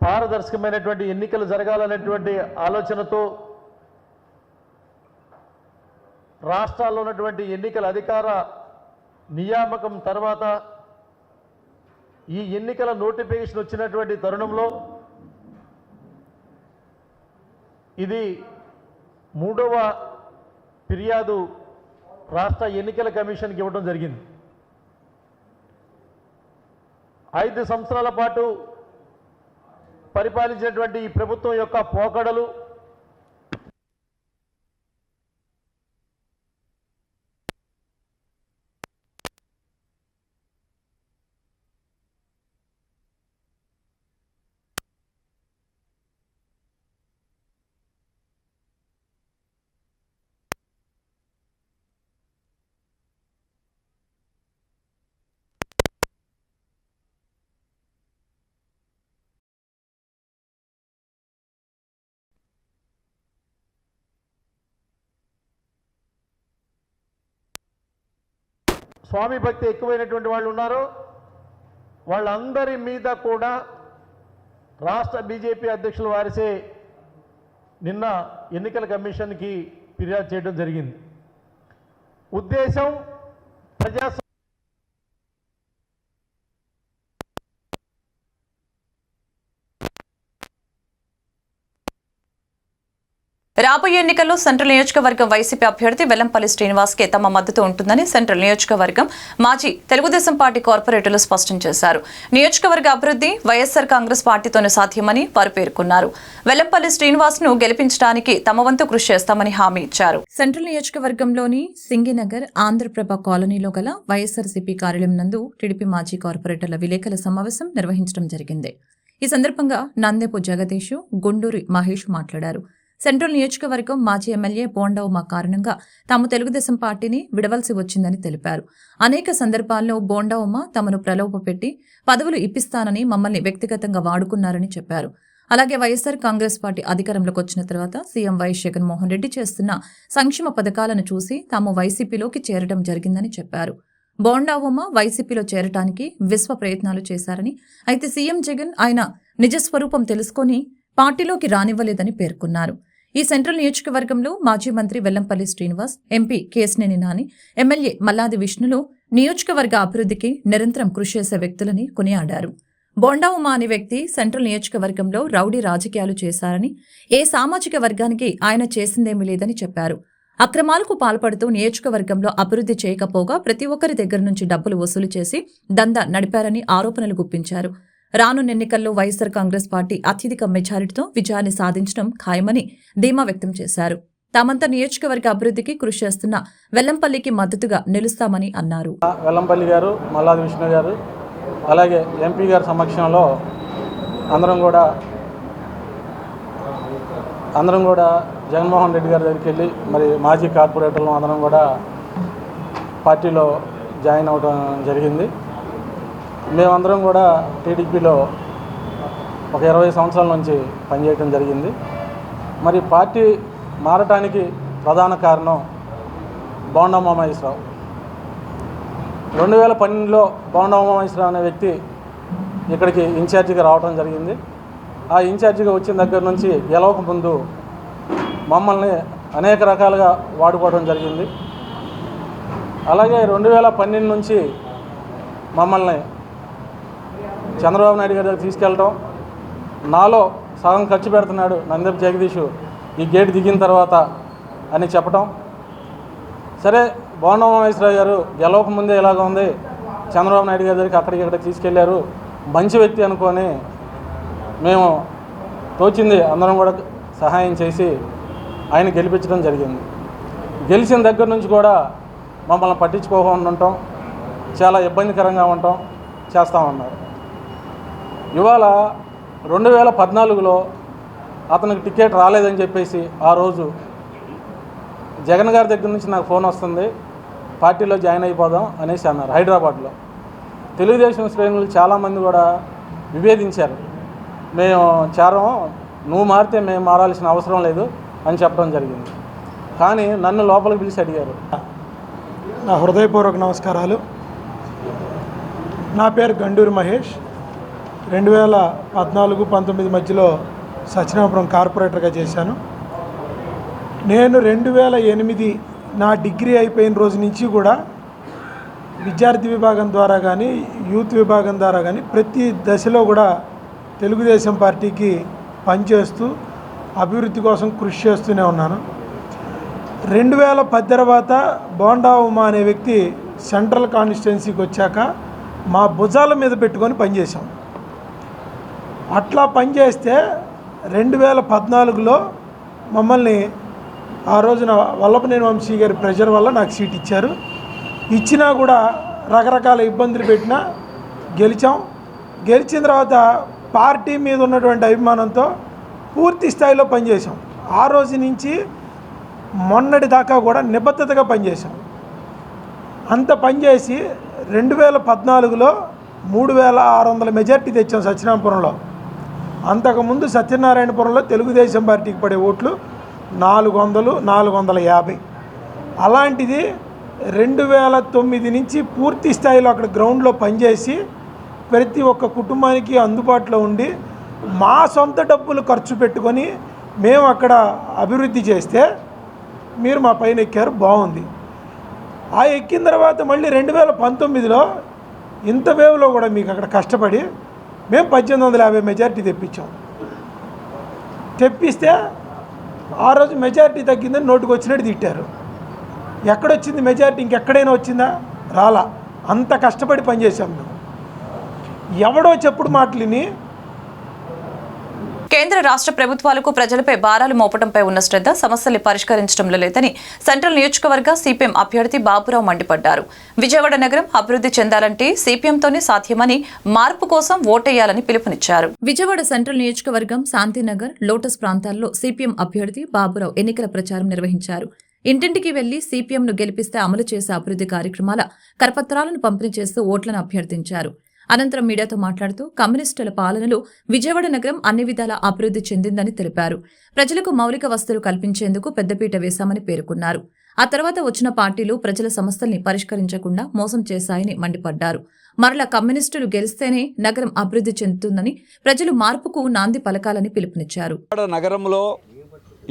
S8: పారదర్శకమైనటువంటి ఎన్నికలు జరగాలనేటువంటి ఆలోచనతో రాష్ట్రాల్లో ఉన్నటువంటి ఎన్నికల అధికార నియామకం తర్వాత ఈ ఎన్నికల నోటిఫికేషన్ వచ్చినటువంటి తరుణంలో ఇది 3వ ఫిర్యాదు రాష్ట్ర ఎన్నికల కమిషన్కి ఇవ్వడం జరిగింది. 5 సంవత్సరాల పాటు పరిపాలించినటువంటి ఈ ప్రభుత్వం యొక్క పోకడలు, స్వామి భక్తి ఎక్కువైనటువంటి వాళ్ళు ఉన్నారో వాళ్ళందరి మీద కూడా రాష్ట్ర బీజేపీ అధ్యక్షుల వారిసే నిన్న ఎన్నికల కమిషన్కి ఫిర్యాదు చేయడం జరిగింది. ఉద్దేశం
S1: రాబోయే ఎన్నికల్లో సెంట్రల్ నియోజకవర్గం వైసీపీ అభ్యర్థి వెల్లంపల్లి శ్రీనివాస్కే తమ మద్దతు ఉంటుందని సెంట్రల్ నియోజకవర్గం మాజీ తెలుగుదేశం పార్టీ కార్పొరేటర్లు స్పష్టం చేశారు. నియోజకవర్గ అభివృద్ధి వైఎస్ఆర్ కాంగ్రెస్ పార్టీతోనే సాధ్యమని వారు పేర్కొన్నారు. వెల్లంపల్లి శ్రీనివాస్ ను గెలిపించడానికి తమ వంతు కృషి చేస్తామని హామీ ఇచ్చారు. సెంట్రల్ నియోజకవర్గంలోని సింగినగర్ ఆంధ్రప్రభ కాలనీలో గల వైఎస్ఆర్సీపీ కార్యాలయం నందు టీడీపీ మాజీ కార్పొరేటర్ల విలేకరుల సమావేశం నిర్వహించడం జరిగింది. ఈ సందర్భంగా నందేపు జగదీష్, గుండూరి మహేష్ మాట్లాడారు. సెంట్రల్ నియోజకవర్గం మాజీ ఎమ్మెల్యే బోండా ఉమా కారణంగా తాము తెలుగుదేశం పార్టీని విడవలసి వచ్చిందని తెలిపారు. అనేక సందర్భాల్లో బోండా ఉమా తమను ప్రలోభపెట్టి పదవులు ఇప్పిస్తానని మమ్మల్ని వ్యక్తిగతంగా వాడుకున్నారని చెప్పారు. అలాగే వైఎస్ఆర్ కాంగ్రెస్ పార్టీ అధికారంలోకి వచ్చిన తర్వాత సీఎం వైఎస్ జగన్మోహన్ రెడ్డి చేస్తున్న సంక్షేమ పథకాలను చూసి తాము వైసీపీలోకి చేరడం జరిగిందని చెప్పారు. బోండా ఉమా వైసీపీలో చేరటానికి విశ్వ ప్రయత్నాలు చేశారని, అయితే సీఎం జగన్ ఆయన నిజస్వరూపం తెలుసుకొని పార్టీలోకి రానివ్వలేదని పేర్కొన్నారు. ఈ సెంట్రల్ నియోజకవర్గంలో మాజీ మంత్రి వెల్లంపల్లి శ్రీనివాస్, ఎంపీ కేశినేని నాని, ఎమ్మెల్యే మల్లాది విష్ణులు నియోజకవర్గ అభివృద్ధికి నిరంతరం కృషి చేసే వ్యక్తులని కొనియాడారు. బోండా ఉమా అనే వ్యక్తి సెంట్రల్ నియోజకవర్గంలో రౌడీ రాజకీయాలు చేశారని, ఏ సామాజిక వర్గానికి ఆయన చేసిందేమీ లేదని చెప్పారు. అక్రమాలకు పాల్పడుతూ నియోజకవర్గంలో అభివృద్ధి చేయకపోగా ప్రతి ఒక్కరి దగ్గర నుంచి డబ్బులు వసూలు చేసి దందా నడిపారని ఆరోపణలు గుప్పించారు. రానున్న ఎన్నికల్లో వైఎస్ఆర్ కాంగ్రెస్ పార్టీ అత్యధిక మెజారిటీతో విజయాన్ని సాధించడం ఖాయమని ధీమా వ్యక్తం చేశారు. తామంతా నియోజకవర్గ అభివృద్ధికి కృషి చేస్తున్న వెల్లంపల్లికి మద్దతుగా నిలుస్తామని అన్నారు.
S9: వెల్లంపల్లి గారు, మల్లాది విష్ణు గారు, అలాగే ఎంపీ గారి సమక్షంలో అందరం కూడా జగన్మోహన్ రెడ్డి గారి దగ్గరికి వెళ్ళి మరి మాజీ కార్పొరేటర్లు అందరం కూడా పార్టీలో జాయిన్ అవ్వడం జరిగింది. మేమందరం కూడా టీడీపీలో ఒక 20 సంవత్సరాల నుంచి పనిచేయడం జరిగింది. మరి పార్టీ మారటానికి ప్రధాన కారణం బోండా ఉమామహేశ్వరరావు. 2012లో బోండా ఉమామహేశ్వరరావు అనే వ్యక్తి ఇక్కడికి ఇన్ఛార్జిగా రావడం జరిగింది. ఆ ఇన్ఛార్జిగా వచ్చిన దగ్గర నుంచి గెలవక ముందు మమ్మల్ని అనేక రకాలుగా వాడుకోవడం జరిగింది. అలాగే 2012 నుంచి మమ్మల్ని చంద్రబాబు నాయుడు గారి దగ్గర తీసుకెళ్ళటం, నాలో సగం ఖర్చు పెడుతున్నాడు నందేపు జగదీష్ ఈ గేట్ దిగిన తర్వాత అని చెప్పటం. సరే, బోండా ఉమామహేశ్వరరావు గారు గెలవక ముందే ఇలాగ ఉంది, చంద్రబాబు నాయుడు గారి దగ్గరికి అక్కడికి ఇక్కడ తీసుకెళ్లారు, మంచి వ్యక్తి అనుకొని మేము తోచింది అందరం కూడా సహాయం చేసి ఆయన గెలిపించడం జరిగింది. గెలిచిన దగ్గర నుంచి కూడా మమ్మల్ని పట్టించుకోకుండా ఉండటం, చాలా ఇబ్బందికరంగా ఉండటం చేస్తామన్నారు. ఇవాళ 2014లో అతనికి టికెట్ రాలేదని చెప్పేసి ఆ రోజు జగన్ గారి దగ్గర నుంచి నాకు ఫోన్ వస్తుంది, పార్టీలో జాయిన్ అయిపోదాం అనేసి అన్నారు. హైదరాబాద్లో తెలుగుదేశం శ్రేణులు చాలామంది కూడా విభేదించారు. మేము చారం, నువ్వు మారితే మేము మారాల్సిన అవసరం లేదు అని చెప్పడం జరిగింది. కానీ నన్ను లోపలికి పిలిచి అడిగారు.
S10: నా హృదయపూర్వక నమస్కారాలు. నా పేరు గండూరి మహేష్. 2014-19 మధ్యలో సత్యనారాయణపురం కార్పొరేటర్గా చేశాను. నేను 2008 నా డిగ్రీ అయిపోయిన రోజు నుంచి కూడా విద్యార్థి విభాగం ద్వారా కానీ యూత్ విభాగం ద్వారా కానీ ప్రతి దశలో కూడా తెలుగుదేశం పార్టీకి పనిచేస్తూ అభివృద్ధి కోసం కృషి చేస్తూనే ఉన్నాను. 2010 తర్వాత బోండా ఉమా అనే వ్యక్తి సెంట్రల్ కాన్స్టిట్యున్సీకి వచ్చాక మా భుజాల మీద పెట్టుకొని పనిచేశాం. అట్లా పనిచేస్తే 2014లో మమ్మల్ని ఆ రోజున వల్లభనేని వంశీ గారి ప్రెషర్ వల్ల నాకు సీట్ ఇచ్చారు. ఇచ్చినా కూడా రకరకాల ఇబ్బందులు పెట్టినా గెలిచాం. గెలిచిన తర్వాత పార్టీ మీద ఉన్నటువంటి అభిమానంతో పూర్తి స్థాయిలో పనిచేసాం. ఆ రోజు నుంచి మొన్నటి దాకా కూడా నిబద్ధతగా పనిచేసాం. అంత పనిచేసి 2014లో 3600 మెజార్టీ తెచ్చాం సత్యనారాయణపురంలో. అంతకుముందు సత్యనారాయణపురంలో తెలుగుదేశం పార్టీకి పడే ఓట్లు 400-450. అలాంటిది 2009 నుంచి పూర్తి స్థాయిలో అక్కడ గ్రౌండ్లో పనిచేసి ప్రతి ఒక్క కుటుంబానికి అందుబాటులో ఉండి మా సొంత డబ్బులు ఖర్చు పెట్టుకొని మేము అక్కడ అభివృద్ధి చేస్తే మీరు మా పైన ఎక్కారు, బాగుంది. ఆ ఎక్కిన తర్వాత మళ్ళీ 2019లో ఇంత వేవ్లో కూడా మీకు అక్కడ కష్టపడి మేము 1850 మెజారిటీ తెప్పిస్తే ఆ రోజు మెజారిటీ తగ్గిందని నోటుకు వచ్చినట్టు తిట్టారు. ఎక్కడొచ్చింది మెజారిటీ? ఇంకెక్కడైనా వచ్చిందా? రాలా. అంత కష్టపడి పనిచేసాం మేము. ఎవడో చెప్పుడు మాటలిని
S1: కేంద్ర రాష్ట్ర ప్రభుత్వాలకు ప్రజలపై భారాలు మోపడంపై ఉన్న శ్రద్ధ సమస్యల్ని పరిష్కరించడంలో లేదని సెంట్రల్ నియోజకవర్గ సిపిఎం అభ్యర్థి బాబురావు మండిపడ్డారు. విజయవాడ నగరం అభివృద్ధి చెందాలంటే సిపిఎంతోనే సాధ్యమని, మార్పు కోసం ఓటేయాలని పిలుపునిచ్చారు. విజయవాడ సెంట్రల్ నియోజకవర్గం శాంతినగర్, లోటస్ ప్రాంతాల్లో సిపిఎం అభ్యర్థి బాబురావు ఎన్నికల ప్రచారం నిర్వహించారు. ఇంటింటికి వెళ్లి సిపిఎంను గెలిపిస్తే అమలు చేసే అభివృద్ధి కార్యక్రమాల కరపత్రాలను పంపిణీ చేస్తూ ఓట్లను అభ్యర్థించారు. అనంతరం మీడియాతో మాట్లాడుతూ కమ్యూనిస్టుల పాలనలో విజయవాడ నగరం అన్ని విధాలా అభివృద్ధి చెందిందని తెలిపారు. ప్రజలకు మౌలిక వసతులు కల్పించేందుకు పెద్దపీట వేశామని పేర్కొన్నారు. ఆ తర్వాత వచ్చిన పార్టీలు ప్రజల సమస్యల్ని పరిష్కరించకుండా మోసం చేశాయని మండిపడ్డారు. మరలా కమ్యూనిస్టులు గెలిస్తేనే నగరం అభివృద్ధి చెందుతుందని, ప్రజలు మార్పుకు నాంది పలకాలని పిలుపునిచ్చారు.
S11: నగరంలో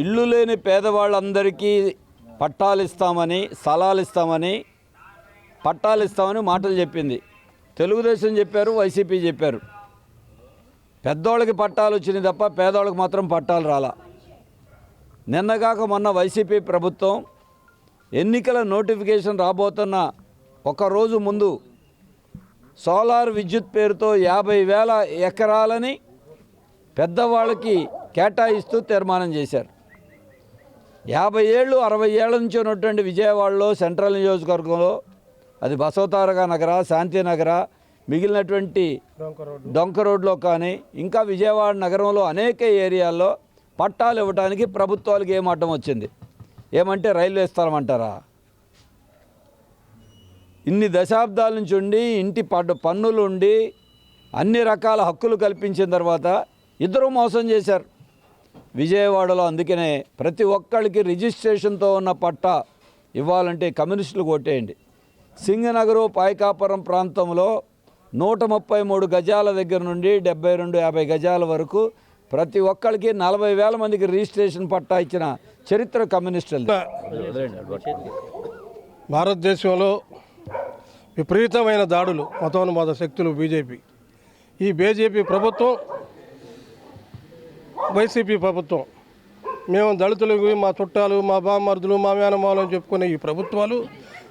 S11: ఇల్లు లేని పేదవాళ్ళందరికీ పట్టాలిస్తామని, స్థలాలిస్తామని, పట్టాలిస్తామని మాటలు చెప్పింది. తెలుగుదేశం చెప్పారు, వైసీపీ చెప్పారు. పెద్దోళ్ళకి పట్టాలు వచ్చినాయి తప్ప పేదోళ్ళకి మాత్రం పట్టాలు రాలా. నిన్నగాక మొన్న వైసీపీ ప్రభుత్వం ఎన్నికల నోటిఫికేషన్ రాబోతున్న ఒకరోజు ముందు సోలార్ విద్యుత్ పేరుతో 50,000 ఎకరాలని పెద్దవాళ్ళకి కేటాయిస్తూ తీర్మానం చేశారు. 50 ఏళ్ళు 60 ఏళ్ల నుంచి ఉన్నటువంటి విజయవాడలో సెంట్రల్ నియోజకవర్గంలో అది బసవతారక నగర, శాంతినగర, మిగిలినటువంటి డొంక రోడ్లో కానీ ఇంకా విజయవాడ నగరంలో అనేక ఏరియాల్లో పట్టాలు ఇవ్వడానికి ప్రభుత్వాలకు ఏం అడ్డం వచ్చింది? ఏమంటే రైల్వే స్థలం అంటారా? ఇన్ని దశాబ్దాల నుంచి ఉండి ఇంటి పన్నులు ఉండి అన్ని రకాల హక్కులు కల్పించిన తర్వాత ఇద్దరు మోసం చేశారు విజయవాడలో. అందుకనే ప్రతి ఒక్కరికి రిజిస్ట్రేషన్తో ఉన్న పట్టా ఇవ్వాలంటే కమ్యూనిస్టులు కొట్టేయండి. సింగనగరు, పాయకాపురం ప్రాంతంలో 133 గజాల దగ్గర నుండి 72-50 గజాల వరకు ప్రతి ఒక్కరికి 40,000 మందికి రిజిస్ట్రేషన్ పట్టా ఇచ్చిన చరిత్ర కమ్యూనిస్టులు.
S8: భారతదేశంలో విపరీతమైన దాడులు, మతోన్మాద శక్తులు బీజేపీ. ఈ బీజేపీ ప్రభుత్వం, వైసీపీ ప్రభుత్వం, మేము దళితులు, మా చుట్టాలు, మా బామ్మర్దులు, మా మేనమాలు అని చెప్పుకునే ఈ ప్రభుత్వాలు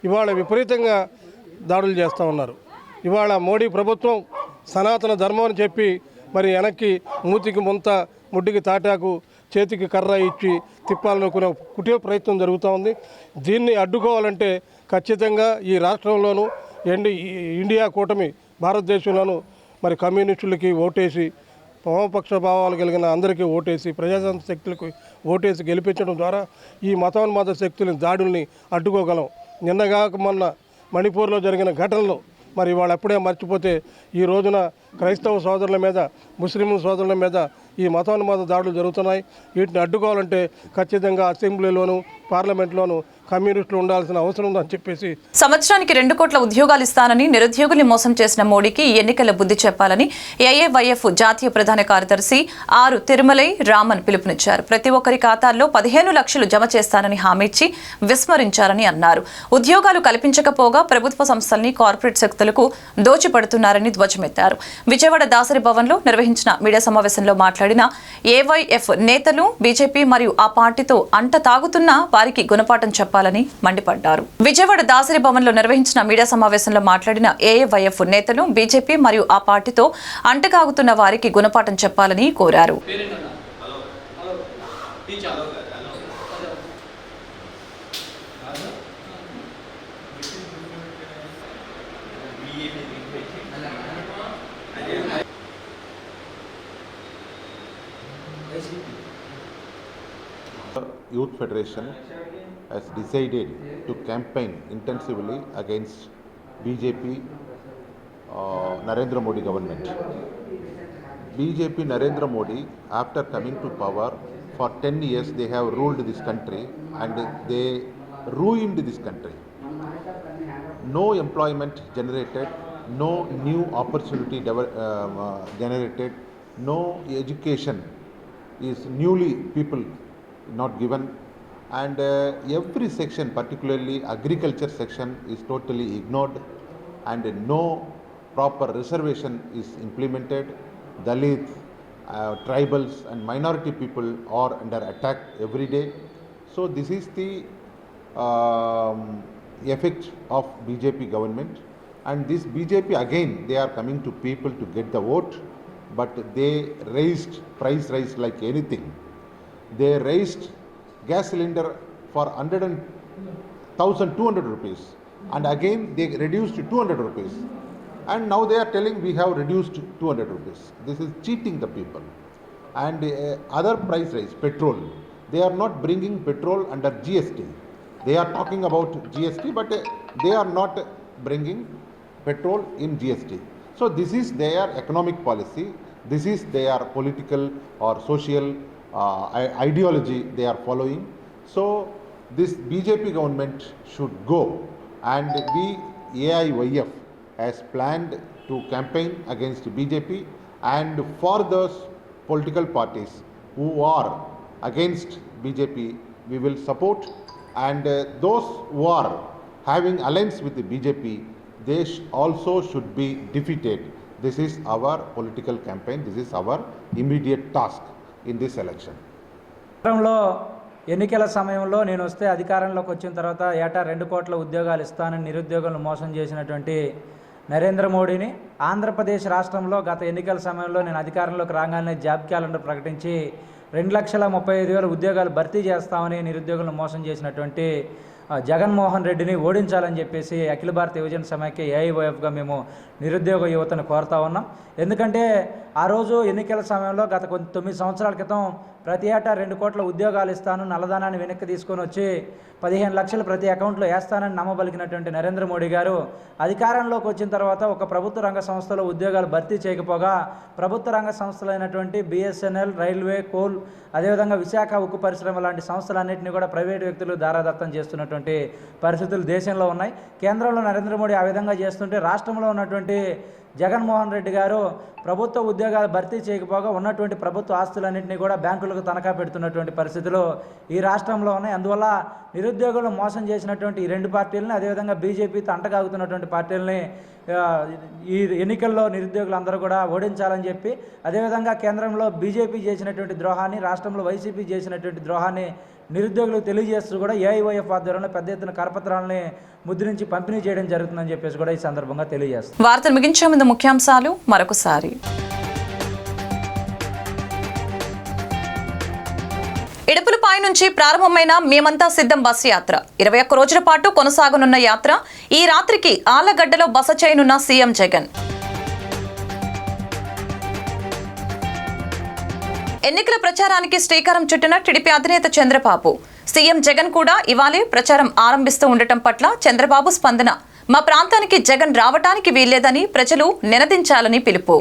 S8: ఇవాళ విపరీతంగా దాడులు చేస్తూ ఉన్నారు. ఇవాళ మోడీ ప్రభుత్వం సనాతన ధర్మం అని చెప్పి మరి వెనక్కి మూతికి ముంత, ముడ్డికి తాటాకు, చేతికి కర్ర ఇచ్చి తిప్పాలనుకునే కుటే ప్రయత్నం జరుగుతూ ఉంది. దీన్ని అడ్డుకోవాలంటే ఖచ్చితంగా ఈ రాష్ట్రంలోనూ ఇండియా కూటమి భారతదేశంలోనూ మరి కమ్యూనిస్టులకి ఓటేసి, వామపక్ష భావాలు కలిగిన అందరికీ ఓటేసి, ప్రజాతంత్ర శక్తులకు ఓటేసి గెలిపించడం ద్వారా ఈ మతోన్మాద శక్తుల దాడుల్ని అడ్డుకోగలం. నిన్నగాక మొన్న మణిపూర్లో జరిగిన ఘటనలు మరి వాళ్ళు అప్పుడే మర్చిపోతే ఈ రోజున క్రైస్తవ సోదరుల మీద, ముస్లిం సోదరుల మీద ఈ మతోన్మాద దాడులు జరుగుతున్నాయి. వీటిని అడ్డుకోవాలంటే ఖచ్చితంగా అసెంబ్లీలోను, పార్లమెంట్లోను కమ్యూనిస్టులు ఉండాల్సిన అవసరం ఉందని చెప్పేసి
S1: సంవత్సరానికి 2 కోట్ల ఉద్యోగాలు ఇస్తానని నిరుద్యోగుల్ని మోసం చేసిన మోడీకి ఈ ఎన్నికల బుద్ధి చెప్పాలని ఏఐవైఎఫ్ జాతీయ ప్రధాన కార్యదర్శి ఆర్ తిరుమలై రామన్ పిలుపునిచ్చారు. ప్రతి ఒక్కరి ఖాతాల్లో 15 లక్షలు జమ చేస్తానని హామీ ఇచ్చి విస్మరించారని అన్నారు. ఉద్యోగాలు కల్పించకపోగా ప్రభుత్వ సంస్థల్ని కార్పొరేట్ శక్తులకు దోచిపెడుతున్నారని ధ్వజమెత్తారు. విజయవాడ దాసరి భవన్లో నిర్వహించిన మీడియా సమావేశంలో మాట్లాడిన ఏవైఎఫ్ నేతలు బీజేపీ మరియు ఆ పార్టీతో అంట తాగుతున్న వారికి గుణపాఠం చెప్పాలని మండిపడ్డారు. విజయవాడ దాసరి భవన్లో నిర్వహించిన మీడియా సమావేశంలో మాట్లాడిన ఏఐవైఎఫ్ నేతలు బీజేపీ మరియు ఆ పార్టీతో అంటకాగుతున్న వారికి గుణపాఠం చెప్పాలని కోరారు.
S12: Youth Federation has decided to campaign intensively against BJP Narendra Modi government. BJP Narendra Modi, after coming to power, for 10 years they have ruled this country and they ruined this country. no employment generated, no new opportunity generated, no education is newly people not given, and every section, particularly agriculture section, is totally ignored, and no proper reservation is implemented. Dalit, tribals and minority people are under attack every day. So this is the effect of BJP government, and this BJP again, they are coming to people to get the vote, but they raised price rise like anything. They raised gas cylinder for 1,200 rupees, and again they reduced to 200 rupees, and now they are telling we have reduced 200 rupees. This is cheating the people. And other price rise, petrol, they are not bringing petrol under GST. They are talking about GST, but they are not bringing petrol in GST. So this is their economic policy, this is their political or social ideology they are following. So this BJP government should go, and we AIYF has planned to campaign against BJP, and for those political parties who are against BJP, we will support, and those who are having alliance with the BJP, they also should be defeated. This is our political campaign, this is our immediate task in this election.
S13: ఎన్నికల సమయంలో నేను వస్తే అధికారంలోకి వచ్చిన తర్వాత ఏటా 2 కోట్ల ఉద్యోగాలు ఇస్తానని నిరుద్యోగులను మోసం చేసినటువంటి నరేంద్ర మోడీని ఆంధ్రప్రదేశ్ రాష్ట్రంలో గత ఎన్నికల సమయంలో నేను అధికారంలోకి రాగానే జాబ్ క్యాలెండర్ ప్రకటించి 2,35,000 ఉద్యోగాలు భర్తీ చేస్తామని నిరుద్యోగులను మోసం చేసినటువంటి జగన్మోహన్ రెడ్డిని ఓడించాలని చెప్పేసి అఖిల భారత యువజన సమైక్య ఏఐవైఎఫ్గా మేము నిరుద్యోగ యువతను కోరుతా ఉన్నాం. ఎందుకంటే ఆ రోజు ఎన్నికల సమయంలో గత 9 సంవత్సరాల క్రితం ప్రతి ఏటా 2 కోట్ల ఉద్యోగాలు ఇస్తాను, నల్లధనాన్ని వెనక్కి తీసుకొని వచ్చి 15 లక్షలు ప్రతి అకౌంట్లో వేస్తానని నమ్మబలికినటువంటి నరేంద్ర మోడీ గారు అధికారంలోకి వచ్చిన తర్వాత ఒక ప్రభుత్వ రంగ సంస్థలో ఉద్యోగాలు భర్తీ చేయకపోగా ప్రభుత్వ రంగ సంస్థలైనటువంటి బిఎస్ఎన్ఎల్, రైల్వే, కోల్, అదేవిధంగా విశాఖ ఉక్కు పరిశ్రమ లాంటి సంస్థలన్నింటినీ కూడా ప్రైవేటు వ్యక్తులు దారాదత్తం చేస్తున్నటువంటి పరిస్థితులు దేశంలో ఉన్నాయి. కేంద్రంలో నరేంద్ర మోడీ ఆ విధంగా చేస్తుంటే రాష్ట్రంలో ఉన్నటువంటి జగన్మోహన్ రెడ్డి గారు ప్రభుత్వ ఉద్యోగాలు భర్తీ చేయకపోగా ఉన్నటువంటి ప్రభుత్వ ఆస్తులన్నింటినీ కూడా బ్యాంకులకు తనఖా పెడుతున్నటువంటి పరిస్థితులు ఈ రాష్ట్రంలో ఉన్నాయి. అందువల్ల నిరుద్యోగులు మోసం చేసినటువంటి ఈ 2 పార్టీలని, అదేవిధంగా బీజేపీతో అంటగాగుతున్నటువంటి పార్టీలని ఈ ఎన్నికల్లో నిరుద్యోగులందరూ కూడా ఓడించాలని చెప్పి, అదేవిధంగా కేంద్రంలో బీజేపీ చేసినటువంటి ద్రోహాన్ని, రాష్ట్రంలో వైసీపీ చేసినటువంటి ద్రోహాన్ని నిరుద్యోగులకు తెలియజేస్తూ కూడా ఏఐవైఎఫ్ ఆధ్వర్యంలో పెద్ద ఎత్తున కరపత్రాలని ముద్రించి పంపిణీ చేయడం జరుగుతుందని చెప్పేసి కూడా ఈ సందర్భంగా తెలియజేస్తారు.
S1: వార్తలు ముగించే ముందు ముఖ్యాంశాలు మరొకసారి. ఇడుపులపై నుంచి ప్రారంభమైన మేమంతా సిద్ధం బస్సు యాత్ర 21 రోజుల పాటు కొనసాగనున్న యాత్ర ఈ రాత్రికి ఆలగడ్డలో బస చేయనున్న సీఎం జగన్. ఎన్నికల ప్రచారానికి శ్రీకారం చుట్టిన టీడీపీ అధినేత చంద్రబాబు. సీఎం జగన్ కూడా ఇవాళే ప్రచారం ఆరంభిస్తూ ఉండటం పట్ల చంద్రబాబు స్పందన. మా ప్రాంతానికి జగన్ రావటానికి వీల్లేదని ప్రజలు నినదించాలని పిలుపు.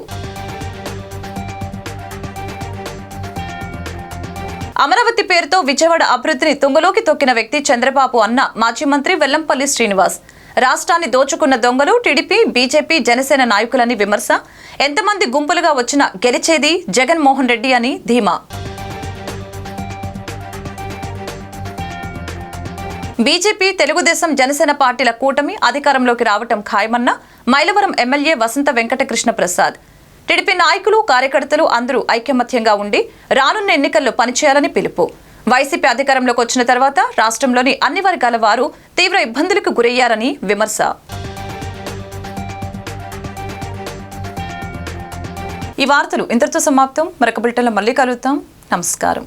S1: అమరావతి పేరుతో విజయవాడ అభివృద్ధిని తుంగలోకి తొక్కిన వ్యక్తి చంద్రబాబు అన్న మాజీ మంత్రి వెల్లంపల్లి శ్రీనివాస్. రాష్ట్రాన్ని దోచుకున్న దొంగలు టీడీపీ, బీజేపీ, జనసేన నాయకులని విమర్శ. ఎంతమంది గుంపులుగా వచ్చినా గెలిచేది జగన్మోహన్ రెడ్డి అని ధీమా. బీజేపీ, తెలుగుదేశం, జనసేన పార్టీల కూటమి అధికారంలోకి రావటం ఖాయమన్న మైలవరం ఎమ్మెల్యే వసంత వెంకటకృష్ణ ప్రసాద్. టీడీపీ నాయకులు, కార్యకర్తలు అందరూ ఐకమత్యంగా ఉండి రానున్న ఎన్నికల్లో పనిచేయాలని పిలుపు. వైసీపీ అధికారంలోకి వచ్చిన తర్వాత రాష్ట్రంలోని అన్ని వర్గాల వారు తీవ్ర ఇబ్బందులకు గురయ్యారని విమర్శ. ఈ వార్తలు ఇంతటితో సమాప్తం. మరొక బులెటిన్లో మళ్ళీ కలుద్దాం. నమస్కారం.